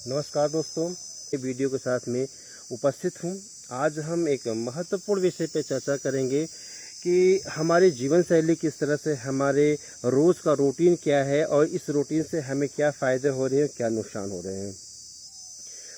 नमस्कार दोस्तों, ये वीडियो के साथ में उपस्थित हूँ। आज हम एक महत्वपूर्ण विषय पे चर्चा करेंगे कि हमारी जीवन शैली किस तरह से, हमारे रोज़ का रूटीन क्या है और इस रूटीन से हमें क्या फ़ायदे हो रहे हैं, क्या नुकसान हो रहे हैं।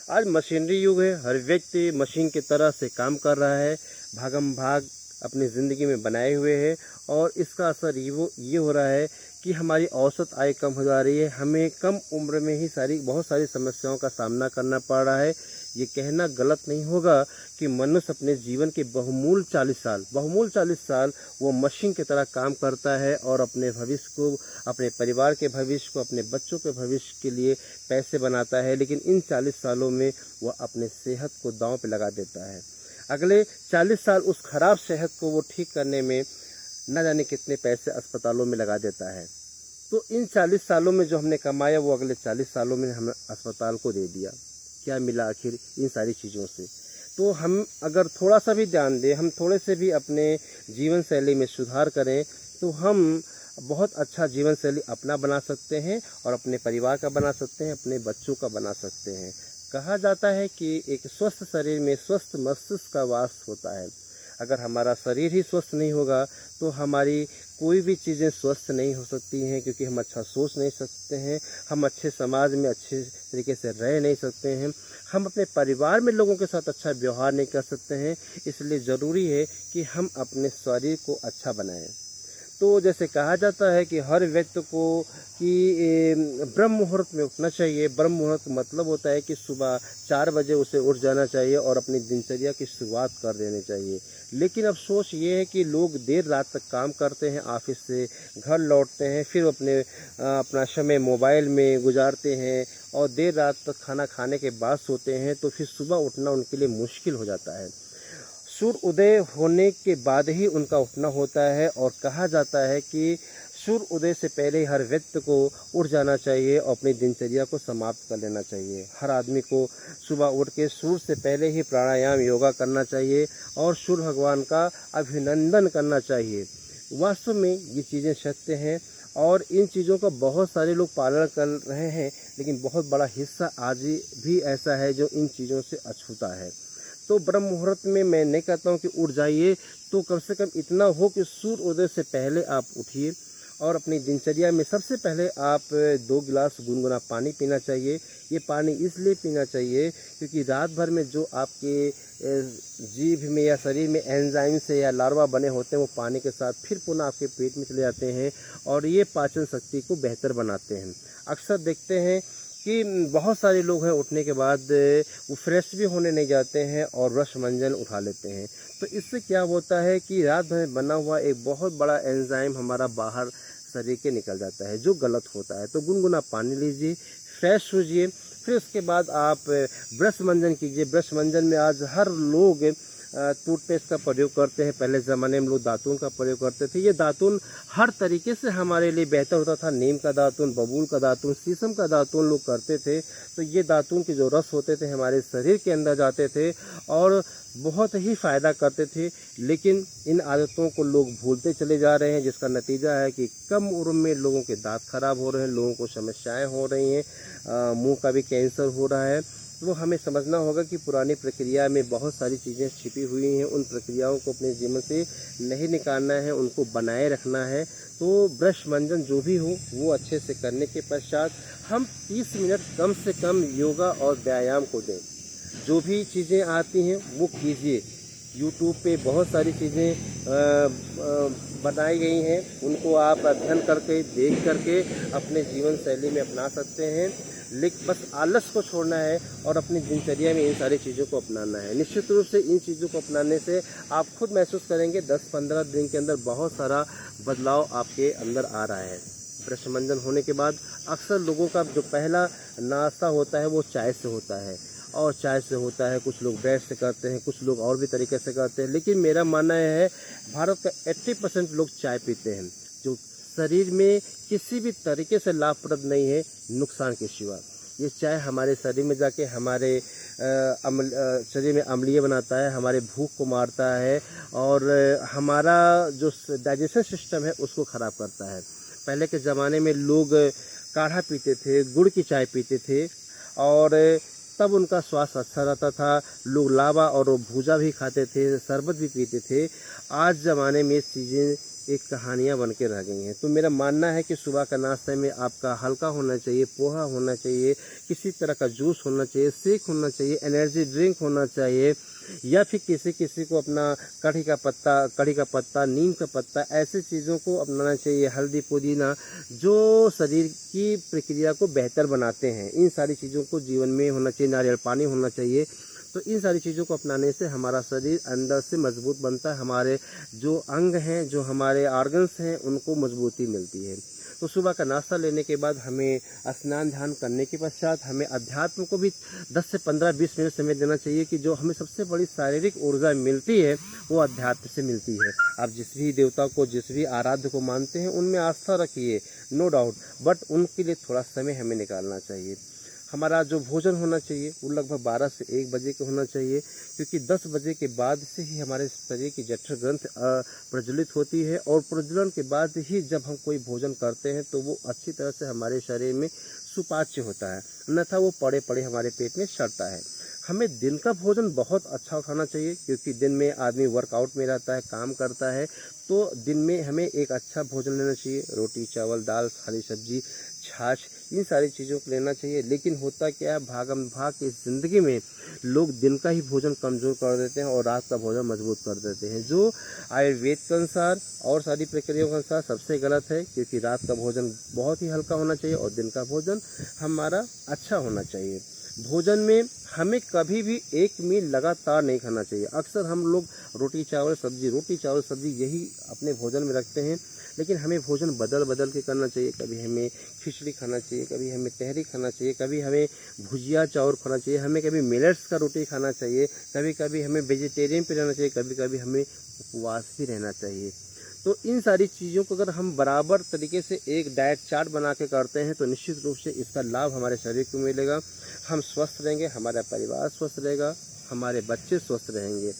आज मशीनरी युग है, हर व्यक्ति मशीन की तरह से काम कर रहा है, भागम भाग अपनी ज़िंदगी में बनाए हुए है और इसका असर ये हो रहा है कि हमारी औसत आय कम हो जा रही है। हमें कम उम्र में ही बहुत सारी समस्याओं का सामना करना पड़ रहा है। ये कहना गलत नहीं होगा कि मनुष्य अपने जीवन के बहुमूल्य 40 साल वो मशीन की तरह काम करता है और अपने भविष्य को, अपने परिवार के भविष्य को, अपने बच्चों के भविष्य के लिए पैसे बनाता है। लेकिन इन 40 सालों में वह अपने सेहत को दांव पे लगा देता है। अगले 40 साल उस खराब सेहत को वो ठीक करने में न जाने कितने पैसे अस्पतालों में लगा देता है। तो इन 40 सालों में जो हमने कमाया वो अगले 40 सालों में हम अस्पताल को दे दिया। क्या मिला आखिर इन सारी चीज़ों से? तो हम अगर थोड़ा सा भी ध्यान दें, हम थोड़े से भी अपने जीवन शैली में सुधार करें तो हम बहुत अच्छा जीवन शैली अपना बना सकते हैं और अपने परिवार का बना सकते हैं, अपने बच्चों का बना सकते हैं। कहा जाता है कि एक स्वस्थ शरीर में स्वस्थ मस्तिष्क का वास होता है। अगर हमारा शरीर ही स्वस्थ नहीं होगा तो हमारी कोई भी चीज़ें स्वस्थ नहीं हो सकती हैं, क्योंकि हम अच्छा सोच नहीं सकते हैं, हम अच्छे समाज में अच्छे तरीके से रह नहीं सकते हैं, हम अपने परिवार में लोगों के साथ अच्छा व्यवहार नहीं कर सकते हैं। इसलिए ज़रूरी है कि हम अपने शरीर को अच्छा बनाएं। तो जैसे कहा जाता है कि हर व्यक्ति को कि ब्रह्म मुहूर्त में उठना चाहिए। ब्रह्म मुहूर्त का मतलब होता है कि सुबह 4 बजे उसे उठ जाना चाहिए और अपनी दिनचर्या की शुरुआत कर देनी चाहिए। लेकिन अफसोस ये है कि लोग देर रात तक काम करते हैं, ऑफिस से घर लौटते हैं, फिर अपना समय मोबाइल में गुजारते हैं और देर रात तक खाना खाने के बाद सोते हैं। तो फिर सुबह उठना उनके लिए मुश्किल हो जाता है। सूर्य उदय होने के बाद ही उनका उठना होता है और कहा जाता है कि सूर्य उदय से पहले हर व्यक्ति को उठ जाना चाहिए और अपनी दिनचर्या को समाप्त कर लेना चाहिए। हर आदमी को सुबह उठ के सूर्य से पहले ही प्राणायाम योगा करना चाहिए और सूर्य भगवान का अभिनंदन करना चाहिए। वास्तव में ये चीज़ें सत्य हैं और इन चीज़ों का बहुत सारे लोग पालन कर रहे हैं, लेकिन बहुत बड़ा हिस्सा आज भी ऐसा है जो इन चीज़ों से अछूता है। तो ब्रह्म मुहूर्त में मैं नहीं कहता हूँ कि उठ जाइए, तो कम से कम इतना हो कि सूर्य उदय से पहले आप उठिए और अपनी दिनचर्या में सबसे पहले आप 2 गिलास गुनगुना पानी पीना चाहिए। ये पानी इसलिए पीना चाहिए क्योंकि रात भर में जो आपके जीभ में या शरीर में एंजाइम से या लार्वा बने होते हैं वो पानी के साथ फिर पुनः आपके पेट में चले जाते हैं और ये पाचन शक्ति को बेहतर बनाते हैं। अक्सर देखते हैं कि बहुत सारे लोग हैं उठने के बाद वो फ्रेश भी होने नहीं जाते हैं और ब्रश मंजन उठा लेते हैं। तो इससे क्या होता है कि रात भर बना हुआ एक बहुत बड़ा एंजाइम हमारा बाहर शरीर के निकल जाता है, जो गलत होता है। तो गुनगुना पानी लीजिए, फ्रेश होइए, फिर उसके बाद आप ब्रश मंजन कीजिए। ब्रश मंजन में आज हर लोग टूथपेस्ट का प्रयोग करते हैं। पहले ज़माने में लोग दातुन का प्रयोग करते थे। ये दातुन हर तरीके से हमारे लिए बेहतर होता था। नीम का दातुन, बबूल का दातुन, शीशम का दातुन लोग करते थे। तो ये दातुन के जो रस होते थे हमारे शरीर के अंदर जाते थे और बहुत ही फ़ायदा करते थे। लेकिन इन आदतों को लोग भूलते चले जा रहे हैं, जिसका नतीजा है कि कम उम्र में लोगों के दांत खराब हो रहे हैं, लोगों को समस्याएं हो रही हैं, मुंह का भी कैंसर हो रहा है। तो हमें समझना होगा कि पुरानी प्रक्रिया में बहुत सारी चीज़ें छिपी हुई हैं। उन प्रक्रियाओं को अपने जीवन से नहीं निकालना है, उनको बनाए रखना है। तो ब्रश मंजन जो भी हो वो अच्छे से करने के पश्चात हम 30 मिनट कम से कम योगा और व्यायाम को दें। जो भी चीज़ें आती हैं वो कीजिए। यूट्यूब पे बहुत सारी चीज़ें बनाई गई हैं, उनको आप अध्ययन करके, देख करके अपने जीवन शैली में अपना सकते हैं। लेकिन बस आलस को छोड़ना है और अपनी दिनचर्या में इन सारी चीज़ों को अपनाना है। निश्चित रूप से इन चीज़ों को अपनाने से आप खुद महसूस करेंगे 10-15 दिन के अंदर बहुत सारा बदलाव आपके अंदर आ रहा है। ब्रश मंजन होने के बाद अक्सर लोगों का जो पहला नाश्ता होता है वो चाय से होता है और चाय से होता है, कुछ लोग ब्रेड से करते हैं, कुछ लोग और भी तरीके से करते हैं। लेकिन मेरा मानना है भारत का 80% लोग चाय पीते हैं, जो शरीर में किसी भी तरीके से लाभप्रद नहीं है, नुकसान के सिवा। ये चाय हमारे शरीर में जाके हमारे शरीर में अम्लीय बनाता है, हमारे भूख को मारता है और हमारा जो डाइजेशन सिस्टम है उसको ख़राब करता है। पहले के ज़माने में लोग काढ़ा पीते थे, गुड़ की चाय पीते थे और तब उनका स्वास्थ्य अच्छा रहता था। लोग लावा और भूजा भी खाते थे, शरबत भी पीते थे। आज ज़माने में ये चीज़ें एक कहानियाँ बन के रह गई हैं। तो मेरा मानना है कि सुबह का नाश्ते में आपका हल्का होना चाहिए, पोहा होना चाहिए, किसी तरह का जूस होना चाहिए, शेक होना चाहिए, एनर्जी ड्रिंक होना चाहिए, या फिर किसी किसी को अपना कढ़ी का पत्ता, नीम का पत्ता, ऐसी चीज़ों को अपनाना चाहिए, हल्दी पुदीना, जो शरीर की प्रक्रिया को बेहतर बनाते हैं। इन सारी चीज़ों को जीवन में होना चाहिए। नारियल पानी होना चाहिए। तो इन सारी चीज़ों को अपनाने से हमारा शरीर अंदर से मजबूत बनता है, हमारे जो अंग हैं, जो हमारे ऑर्गन्स हैं, उनको मजबूती मिलती है। तो सुबह का नाश्ता लेने के बाद हमें स्नान ध्यान करने के पश्चात हमें अध्यात्म को भी 10 से 15-20 मिनट समय देना चाहिए, कि जो हमें सबसे बड़ी शारीरिक ऊर्जा मिलती है वो अध्यात्म से मिलती है। आप जिस भी देवता को, जिस भी आराध्य को मानते हैं, उनमें आस्था रखिए, नो डाउट, बट उनके लिए थोड़ा समय हमें निकालना चाहिए। हमारा जो भोजन होना चाहिए वो लगभग 12 से 1 बजे का होना चाहिए, क्योंकि 10 बजे के बाद से ही हमारे शरीर की जठर ग्रंथ प्रज्वलित होती है, और प्रज्वलन के बाद ही जब हम कोई भोजन करते हैं तो वो अच्छी तरह से हमारे शरीर में सुपाच्य होता है, अन्यथा वो पड़े पड़े हमारे पेट में सड़ता है। हमें दिन का भोजन बहुत अच्छा उठाना चाहिए, क्योंकि दिन में आदमी वर्कआउट में रहता है, काम करता है, तो दिन में हमें एक अच्छा भोजन लेना चाहिए। रोटी, चावल, दाल, हरी सब्जी, छाछ, इन सारी चीज़ों को लेना चाहिए। लेकिन होता क्या है, भागम भाग की ज़िंदगी में लोग दिन का ही भोजन कमज़ोर कर देते हैं और रात का भोजन मजबूत कर देते हैं, जो आयुर्वेद के अनुसार और सारी प्रक्रियाओं के अनुसार सबसे गलत है। क्योंकि रात का भोजन बहुत ही हल्का होना चाहिए और दिन का भोजन हमारा अच्छा होना चाहिए। भोजन में हमें कभी भी एक मील लगातार नहीं खाना चाहिए। अक्सर हम लोग रोटी चावल सब्जी यही अपने भोजन में रखते हैं, लेकिन हमें भोजन बदल बदल के करना चाहिए। कभी हमें खिचड़ी खाना चाहिए, कभी हमें तहरी खाना चाहिए, कभी हमें भुजिया चावल खाना चाहिए, हमें कभी मिलेट्स का रोटी खाना चाहिए, कभी कभी हमें वेजिटेरियन पे रहना चाहिए, कभी कभी हमें उपवास भी रहना चाहिए। तो इन सारी चीज़ों को अगर हम बराबर तरीके से एक डाइट चार्ट बना के करते हैं तो निश्चित रूप से इसका लाभ हमारे शरीर को मिलेगा। हम स्वस्थ रहेंगे, हमारा परिवार स्वस्थ रहेगा, हमारे बच्चे स्वस्थ रहेंगे।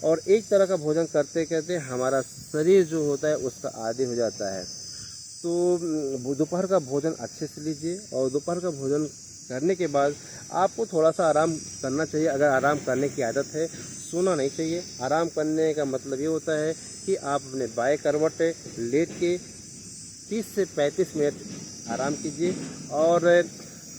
और एक तरह का भोजन करते करते हमारा शरीर जो होता है उसका आदी हो जाता है। तो दोपहर का भोजन अच्छे से लीजिए, और दोपहर का भोजन करने के बाद आपको थोड़ा सा आराम करना चाहिए। अगर आराम करने की आदत है, सोना नहीं चाहिए। आराम करने का मतलब ये होता है कि आप अपने बाएं करवट लेट के 30 से 35 मिनट आराम कीजिए, और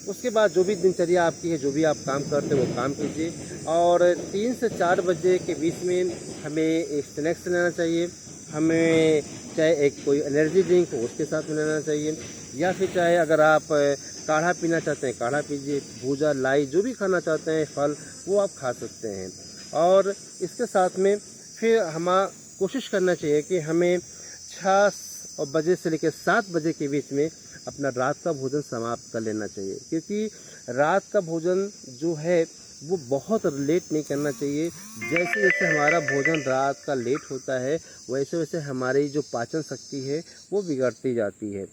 उसके बाद जो भी दिनचर्या आपकी है, जो भी आप काम करते हैं वो काम कीजिए। और 3 से 4 बजे के बीच में हमें एक स्नैक्स लेना चाहिए। हमें चाहे एक कोई एनर्जी ड्रिंक हो उसके साथ में लेना चाहिए, या फिर चाहे अगर आप काढ़ा पीना चाहते हैं काढ़ा पीजिए, भूजा, लाई, जो भी खाना चाहते हैं फल, वो आप खा सकते हैं। और इसके साथ में फिर कोशिश करना चाहिए कि हमें 6 बजे से लेकर 7 बजे के बीच में अपना रात का भोजन समाप्त कर लेना चाहिए, क्योंकि रात का भोजन जो है वो बहुत लेट नहीं करना चाहिए। जैसे जैसे हमारा भोजन रात का लेट होता है वैसे वैसे हमारी जो पाचन शक्ति है वो बिगड़ती जाती है,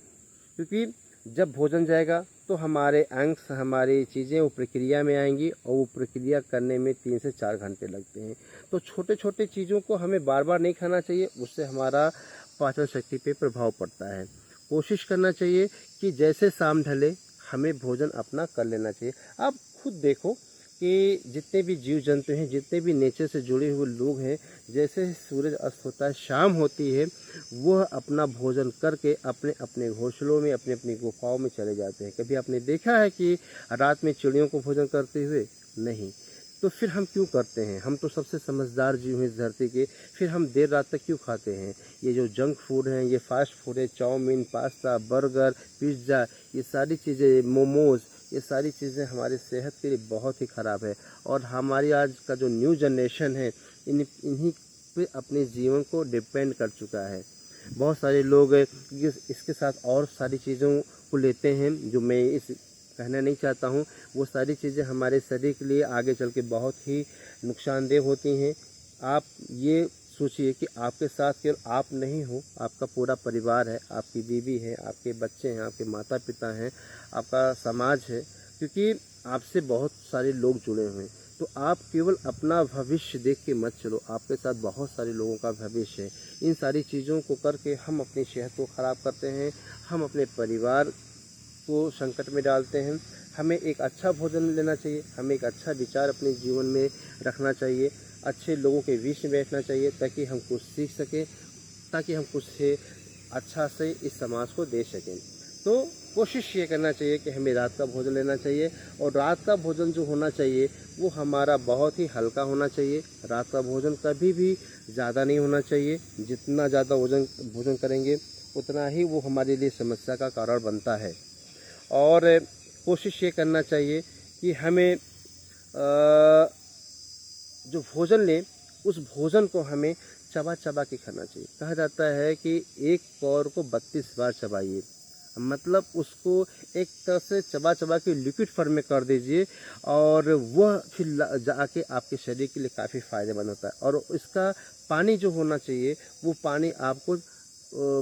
क्योंकि जब भोजन जाएगा तो हमारे अंग, हमारी चीज़ें वो प्रक्रिया में आएंगी, और वो प्रक्रिया करने में 3 से 4 घंटे लगते हैं। तो छोटे छोटे चीज़ों को हमें बार बार नहीं खाना चाहिए, उससे हमारा पाचन शक्ति पे प्रभाव पड़ता है। कोशिश करना चाहिए कि जैसे शाम ढले हमें भोजन अपना कर लेना चाहिए। आप खुद देखो कि जितने भी जीव जंतु हैं, जितने भी नेचर से जुड़े हुए लोग हैं, जैसे सूरज अस्त होता है, शाम होती है, वह अपना भोजन करके अपने अपने घोंसलों में, अपनी अपनी गुफाओं में चले जाते हैं। कभी आपने देखा है कि रात में चिड़ियों को भोजन करते हुए? नहीं। तो फिर हम क्यों करते हैं? हम तो सबसे समझदार जीव हैं इस धरती के, फिर हम देर रात तक क्यों खाते हैं? ये जो जंक फूड हैं, ये फास्ट फूड है, चाउमीन, पास्ता, बर्गर, पिज़्ज़ा, ये सारी चीज़ें, मोमोज़, ये सारी चीज़ें हमारी सेहत के लिए बहुत ही ख़राब है। और हमारी आज का जो न्यू जनरेशन है इन्हीं पे अपने जीवन को डिपेंड कर चुका है। बहुत सारे लोग इसके साथ और सारी चीज़ों को लेते हैं जो मैं इस कहना नहीं चाहता हूँ। वो सारी चीज़ें हमारे शरीर के लिए आगे चल के बहुत ही नुकसानदेह होती हैं। आप ये सोचिए कि आपके साथ केवल आप नहीं हो, आपका पूरा परिवार है, आपकी बीवी है, आपके बच्चे हैं, आपके माता पिता हैं, आपका समाज है, क्योंकि आपसे बहुत सारे लोग जुड़े हुए हैं। तो आप केवल अपना भविष्य देख के मत चलो, आपके साथ बहुत सारे लोगों का भविष्य है। इन सारी चीज़ों को करके हम अपनी सेहत को ख़राब करते हैं, हम अपने परिवार को संकट में डालते हैं, हमें एक अच्छा भोजन लेना चाहिए, हमें एक अच्छा विचार अपने जीवन में रखना चाहिए, अच्छे लोगों के बीच में बैठना चाहिए ताकि हम कुछ सीख सकें, ताकि हम कुछ से अच्छा से इस समाज को दे सकें। तो कोशिश ये करना चाहिए कि हमें रात का भोजन लेना चाहिए, और रात का भोजन जो होना चाहिए वो हमारा बहुत ही हल्का होना चाहिए। रात का भोजन कभी भी ज़्यादा नहीं होना चाहिए, जितना ज़्यादा भोजन करेंगे उतना ही वो हमारे लिए समस्या का कारण बनता है। और कोशिश ये करना चाहिए कि हमें जो भोजन लें उस भोजन को हमें चबा चबा के खाना चाहिए। कहा जाता है कि एक कौर को 32 बार चबाइए, मतलब उसको एक तरह से चबा चबा के लिक्विड फॉर्म में कर दीजिए, और वह फिर जाके आपके शरीर के लिए काफ़ी फ़ायदेमंद होता है। और इसका पानी जो होना चाहिए वो पानी आपको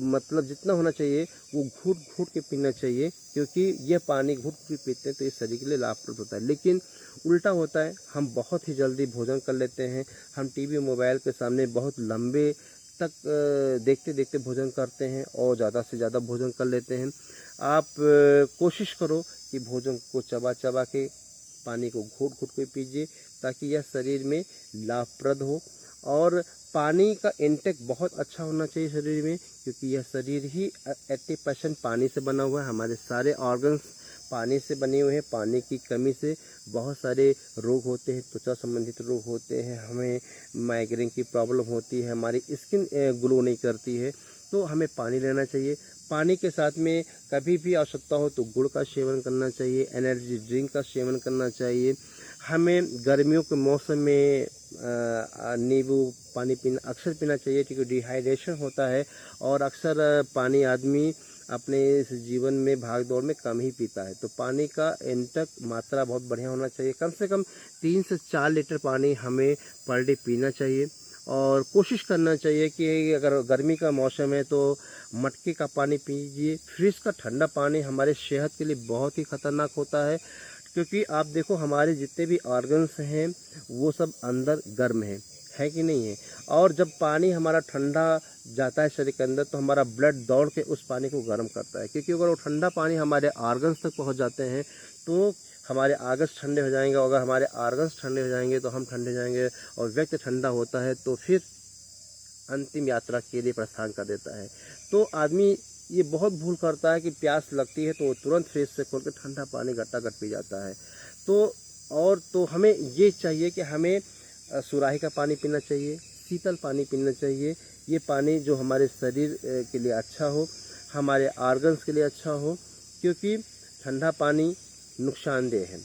मतलब जितना होना चाहिए वो घूट घूट के पीना चाहिए, क्योंकि यह पानी घूट के पीते हैं तो ये शरीर के लिए लाभप्रद होता है। लेकिन उल्टा होता है, हम बहुत ही जल्दी भोजन कर लेते हैं, हम टीवी मोबाइल के सामने बहुत लंबे तक देखते देखते भोजन करते हैं और ज़्यादा से ज़्यादा भोजन कर लेते हैं। आप कोशिश करो कि भोजन को चबा चबा के पानी को घूट घूट के पीजिए, ताकि यह शरीर में लाभप्रद हो। और पानी का इंटेक बहुत अच्छा होना चाहिए शरीर में, क्योंकि यह शरीर ही 80% पानी से बना हुआ है। हमारे सारे ऑर्गन्स पानी से बने हुए हैं। पानी की कमी से बहुत सारे रोग होते हैं, त्वचा संबंधित रोग होते हैं, हमें माइग्रेन की प्रॉब्लम होती है, हमारी स्किन ग्लो नहीं करती है। तो हमें पानी लेना चाहिए। पानी के साथ में कभी भी आवश्यकता हो तो गुड़ का सेवन करना चाहिए, एनर्जी ड्रिंक का सेवन करना चाहिए। हमें गर्मियों के मौसम में नींबू पानी पीना अक्सर पीना चाहिए, क्योंकि डिहाइड्रेशन होता है और अक्सर पानी आदमी अपने इस जीवन में भाग दौड़ में कम ही पीता है। तो पानी का इंटेक मात्रा बहुत बढ़िया होना चाहिए। कम से कम 3 से 4 लीटर पानी हमें पर डे पीना चाहिए। और कोशिश करना चाहिए कि अगर गर्मी का मौसम है तो मटके का पानी पीजिए। फ्रिज का ठंडा पानी हमारे सेहत के लिए बहुत ही खतरनाक होता है, क्योंकि आप देखो हमारे जितने भी ऑर्गन्स हैं वो सब अंदर गर्म है कि नहीं है। और जब पानी हमारा ठंडा जाता है शरीर के अंदर तो हमारा ब्लड दौड़ के उस पानी को गर्म करता है, क्योंकि अगर वो ठंडा पानी हमारे ऑर्गन्स तक पहुंच जाते हैं तो हमारे ऑर्गन्स ठंडे हो जाएंगे। अगर हमारे ऑर्गन्स ठंडे हो जाएंगे तो हम ठंडे जाएंगे, और व्यक्ति ठंडा होता है तो फिर अंतिम यात्रा के लिए प्रस्थान कर देता है। तो आदमी ये बहुत भूल करता है कि प्यास लगती है तो वो तुरंत फ्रिज से खोल के ठंडा पानी घटाघट पी जाता है। तो हमें ये चाहिए कि हमें सुराही का पानी पीना चाहिए, शीतल पानी पीना चाहिए। ये पानी जो हमारे शरीर के लिए अच्छा हो, हमारे ऑर्गन्स के लिए अच्छा हो, क्योंकि ठंडा पानी नुकसानदेह है।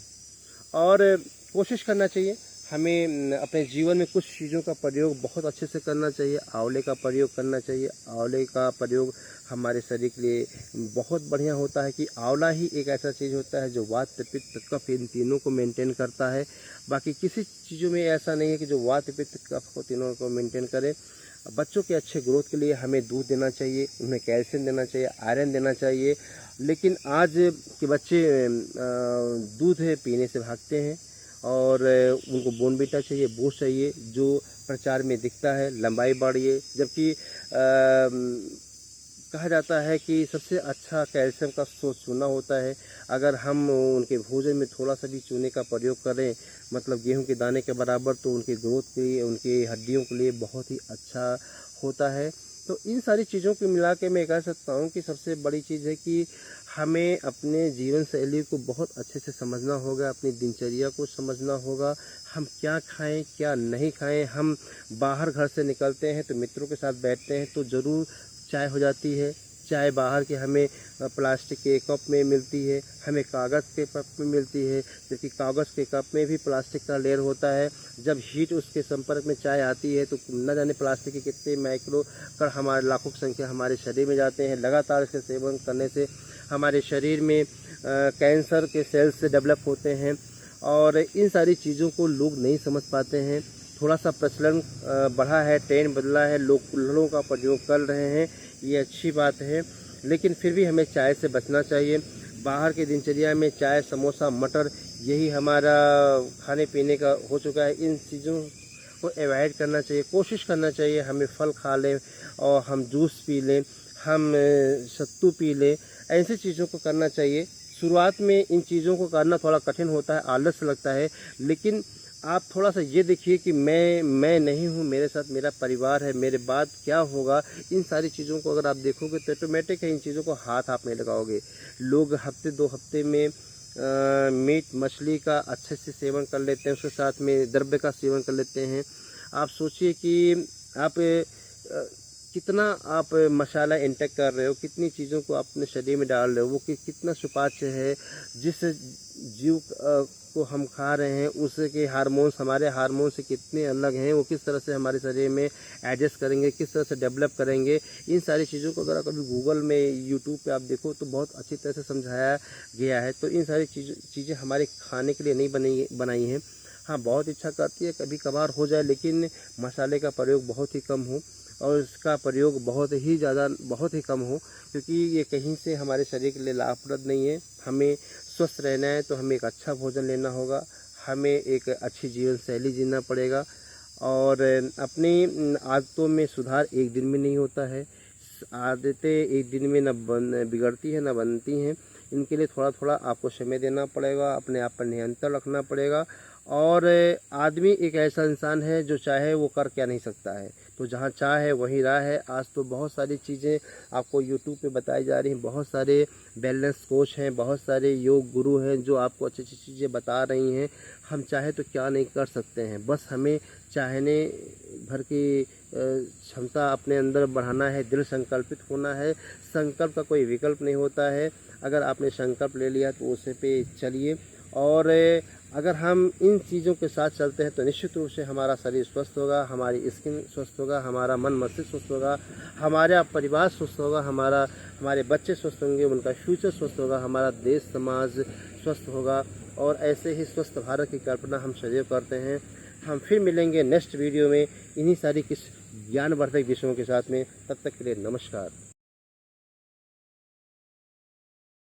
और कोशिश करना चाहिए हमें अपने जीवन में कुछ चीज़ों का प्रयोग बहुत अच्छे से करना चाहिए। आंवले का प्रयोग करना चाहिए। आंवले का प्रयोग हमारे शरीर के लिए बहुत बढ़िया होता है, कि आंवला ही एक ऐसा चीज़ होता है जो वात पित्त कफ इन तीनों को मेंटेन करता है। बाकी किसी चीज़ों में ऐसा नहीं है कि जो वात पित्त कफ को तीनों को मेंटेन करे। बच्चों के अच्छे ग्रोथ के लिए हमें दूध देना चाहिए, उन्हें कैल्शियम देना चाहिए, आयरन देना चाहिए। लेकिन आज के बच्चे दूध पीने से भागते हैं, और उनको बोनविटा चाहिए, बूस्ट चाहिए, जो प्रचार में दिखता है लंबाई बढ़िए। जबकि कहा जाता है कि सबसे अच्छा कैल्शियम का सोर्स चूना होता है। अगर हम उनके भोजन में थोड़ा सा भी चूने का प्रयोग करें, मतलब गेहूं के दाने के बराबर, तो उनके ग्रोथ के लिए, उनकी हड्डियों के लिए बहुत ही अच्छा होता है। तो इन सारी चीज़ों को मिला के मैं कह सकता हूँ कि सबसे बड़ी चीज़ है कि हमें अपने जीवन शैली को बहुत अच्छे से समझना होगा, अपनी दिनचर्या को समझना होगा, हम क्या खाएं क्या नहीं खाएं। हम बाहर घर से निकलते हैं तो मित्रों के साथ बैठते हैं तो ज़रूर चाय हो जाती है। चाय बाहर के हमें प्लास्टिक के कप में मिलती है, हमें कागज़ के कप में मिलती है, जबकि कागज़ के कप में भी प्लास्टिक का लेयर होता है। जब हीट उसके संपर्क में चाय आती है तो न जाने प्लास्टिक के कितने माइक्रो कण हमारे लाखों की संख्या हमारे शरीर में जाते हैं। लगातार इसके सेवन करने से हमारे शरीर में कैंसर के सेल्स से डेवलप होते हैं, और इन सारी चीज़ों को लोग नहीं समझ पाते हैं। थोड़ा सा प्रचलन बढ़ा है, ट्रेंड बदला है, लोग कुल्हड़ों का प्रयोग कर रहे हैं, ये अच्छी बात है। लेकिन फिर भी हमें चाय से बचना चाहिए। बाहर की दिनचर्या में चाय, समोसा, मटर यही हमारा खाने पीने का हो चुका है। इन चीज़ों को अवॉइड करना चाहिए। कोशिश करना चाहिए हमें फल खा लें, और हम जूस पी लें, हम सत्तू पी लें। ऐसी चीज़ों को करना चाहिए शुरुआत में इन चीज़ों को करना थोड़ा कठिन होता है, आलस लगता है, लेकिन आप थोड़ा सा ये देखिए कि मैं नहीं हूँ, मेरे साथ मेरा परिवार है, मेरे बाद क्या होगा। इन सारी चीज़ों को अगर आप देखोगे तो ऑटोमेटिक है, इन चीज़ों को हाथ आप नहीं लगाओगे। लोग हफ्ते 2 हफ्ते में मीट मछली का अच्छे से सेवन कर लेते हैं, उसके साथ में द्रव्य का सेवन कर लेते हैं। आप सोचिए कि आप कितना आप मसाला इंटेक कर रहे हो, कितनी चीज़ों को अपने शरीर में डाल रहे हो, वो कितना सुपाच्य है। जिस जीव को हम खा रहे हैं उसके हार्मोन्स हमारे हार्मोन से कितने अलग हैं, वो किस तरह से हमारे शरीर में एडजस्ट करेंगे, किस तरह से डेवलप करेंगे। इन सारी चीज़ों को अगर कभी गूगल में, यूट्यूब पे आप देखो तो बहुत अच्छी तरह से समझाया गया है। तो इन सारी चीज़ें हमारे खाने के लिए नहीं बनाई हैं। हाँ, बहुत इच्छा करती है कभी कभार हो जाए, लेकिन मसाले का प्रयोग बहुत ही कम हो और इसका प्रयोग बहुत ही कम हो, क्योंकि ये कहीं से हमारे शरीर के लिए लाभप्रद नहीं है। हमें स्वस्थ रहना है तो हमें एक अच्छा भोजन लेना होगा, हमें एक अच्छी जीवन शैली जीना पड़ेगा और अपनी आदतों में सुधार एक दिन में नहीं होता है। आदतें एक दिन में न बिगड़ती हैं न बनती हैं। इनके लिए थोड़ा थोड़ा आपको समय देना पड़ेगा, अपने आप पर नियंत्रण रखना पड़ेगा। और आदमी एक ऐसा इंसान है जो चाहे वो कर क्या नहीं सकता है, तो जहाँ चाह है वहीं राह है। आज तो बहुत सारी चीज़ें आपको यूट्यूब पे बताई जा रही हैं, बहुत सारे वेलनेस कोच हैं, बहुत सारे योग गुरु हैं जो आपको अच्छी अच्छी चीज़ें बता रही हैं। हम चाहे तो क्या नहीं कर सकते हैं, बस हमें चाहने भर की क्षमता अपने अंदर बढ़ाना है, दृढ़ संकल्पित होना है। संकल्प का कोई विकल्प नहीं होता है। अगर आपने संकल्प ले लिया तो उसे पे चलिए। और अगर हम इन चीज़ों के साथ चलते हैं तो निश्चित रूप से हमारा शरीर स्वस्थ होगा, हमारी स्किन स्वस्थ होगा, हमारा मन मस्तिष्क स्वस्थ होगा, हमारा परिवार स्वस्थ होगा, हमारे बच्चे स्वस्थ होंगे, उनका फ्यूचर स्वस्थ होगा, हमारा देश समाज स्वस्थ होगा। और ऐसे ही स्वस्थ भारत की कल्पना हम सदैव करते हैं। हम फिर मिलेंगे नेक्स्ट वीडियो में इन्हीं सारी किस ज्ञानवर्धक विषयों के साथ में। तब तक के लिए नमस्कार।